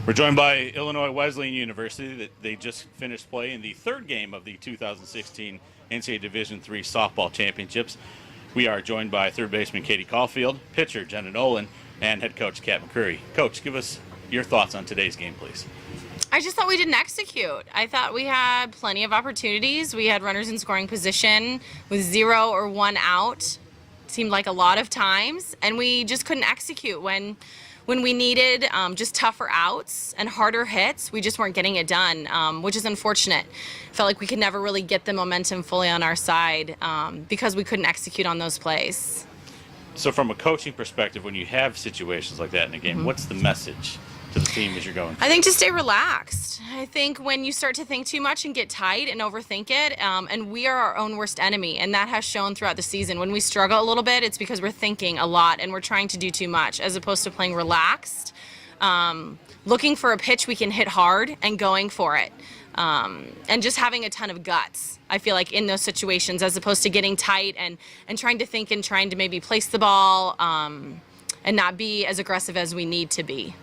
We're joined by Illinois Wesleyan University. They just finished play in the third game of the 2016 NCAA Division III softball championships. We are joined by third baseman Katie Caulfield, pitcher Jenna Noland, and head coach Kat McCreery. Coach, give us your thoughts on today's game, please. I just thought we didn't execute. I thought we had plenty of opportunities. We had runners in scoring position with 0 or 1 out. Seemed like a lot of times, and we just couldn't execute when we needed just tougher outs and harder hits. We just weren't getting it done, which is unfortunate. Felt like we could never really get the momentum fully on our side because we couldn't execute on those plays. So from a coaching perspective, when you have situations like that in a game, what's the message to the team as you're going through? I think to stay relaxed. I think when you start to think too much and get tight and overthink it, and we are our own worst enemy, and that has shown throughout the season. When we struggle a little bit, it's because we're thinking a lot and we're trying to do too much, as opposed to playing relaxed, looking for a pitch we can hit hard and going for it, and just having a ton of guts. I feel like in those situations, as opposed to getting tight and trying to think and trying to maybe place the ball and not be as aggressive as we need to be.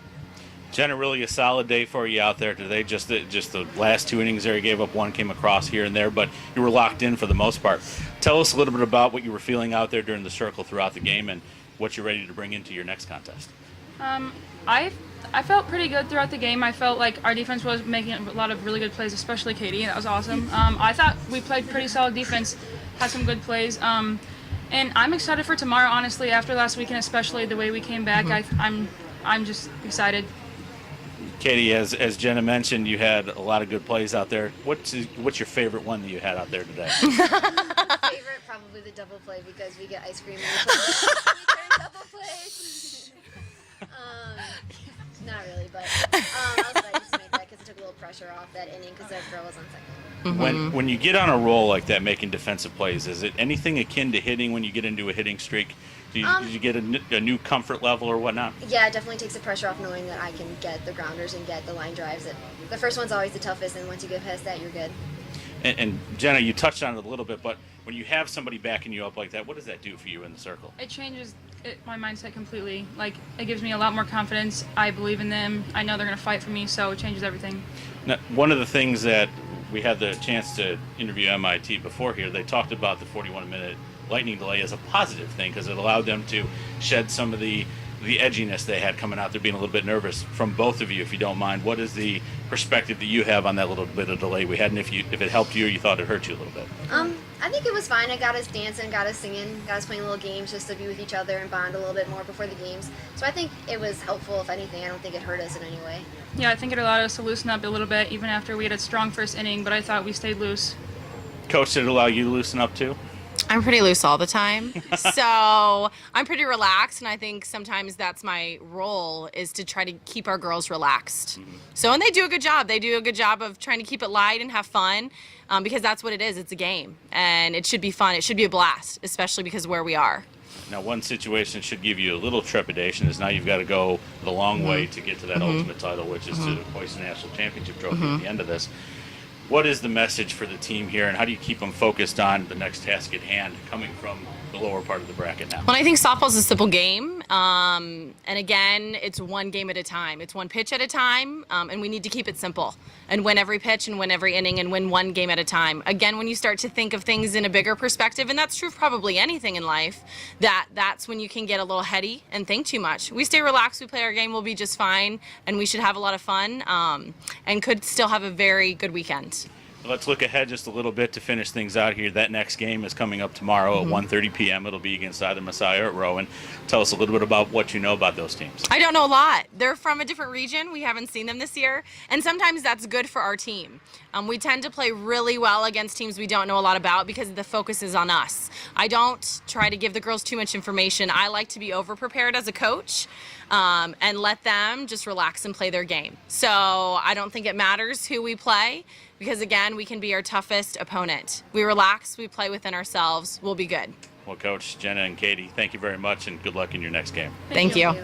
Jenna, really a solid day for you out there today. Just the last 2 innings there, you gave up 1, came across here and there, but you were locked in for the most part. Tell us a little bit about what you were feeling out there during the circle throughout the game and what you're ready to bring into your next contest. I felt pretty good throughout the game. I felt like our defense was making a lot of really good plays, especially Katie. That was awesome. I thought we played pretty solid defense, had some good plays. And I'm excited for tomorrow, honestly, after last weekend, especially the way we came back. I'm just excited. Katie, as Jenna mentioned, you had a lot of good plays out there. What's your favorite one that you had out there today? Favorite, probably the double play, because we get ice cream and we turn double plays. Not really, but I was glad just to make that because it took a little pressure off that inning because that girl was on second. When you get on a roll like that, making defensive plays, is it anything akin to hitting when you get into a hitting streak? Did you get a new comfort level or whatnot? Yeah, it definitely takes the pressure off knowing that I can get the grounders and get the line drives. The first one's always the toughest, and once you get past that, you're good. And Jenna, you touched on it a little bit, but when you have somebody backing you up like that, what does that do for you in the circle? It changes my mindset completely. Like, it gives me a lot more confidence. I believe in them. I know they're going to fight for me, so it changes everything. Now, one of the things that we had the chance to interview MIT before here, they talked about the 41-minute lightning delay as a positive thing because it allowed them to shed some of the edginess they had coming out there, being a little bit nervous. From both of you, if you don't mind, what is the perspective that you have on that little bit of delay we had, and if it helped you or you thought it hurt you a little bit? I think it was fine. It got us dancing, got us singing, got us playing little games just to be with each other and bond a little bit more before the games. So I think it was helpful, if anything. I don't think it hurt us in any way. Yeah, I think it allowed us to loosen up a little bit, even after we had a strong first inning, but I thought we stayed loose. Coach, did it allow you to loosen up too? I'm pretty loose all the time, so I'm pretty relaxed, and I think sometimes that's my role, is to try to keep our girls relaxed. So, and they do a good job. They do a good job of trying to keep it light and have fun, because that's what it is. It's a game, and it should be fun. It should be a blast, especially because of where we are. Now, one situation should give you a little trepidation is now you've got to go the long way to get to that ultimate title, which is to hoist the national championship trophy at the end of this. What is the message for the team here, and how do you keep them focused on the next task at hand coming from the lower part of the bracket now? Well, I think softball's a simple game, and again, it's one game at a time. It's one pitch at a time, and we need to keep it simple and win every pitch and win every inning and win one game at a time. Again, when you start to think of things in a bigger perspective, and that's true of probably anything in life, that's when you can get a little heady and think too much. We stay relaxed, we play our game, we'll be just fine, and we should have a lot of fun, and could still have a very good weekend. Let's look ahead just a little bit to finish things out here. That next game is coming up tomorrow at 1:30 p.m. It'll be against either Messiah or Rowan. Tell us a little bit about what you know about those teams. I don't know a lot. They're from a different region. We haven't seen them this year, and sometimes that's good for our team. We tend to play really well against teams we don't know a lot about because the focus is on us. I don't try to give the girls too much information. I like to be over-prepared as a coach and let them just relax and play their game. So I don't think it matters who we play because, again, we can be our toughest opponent. We relax, we play within ourselves, we'll be good. Well, Coach, Jenna, and Katie, thank you very much, and good luck in your next game. Thank you.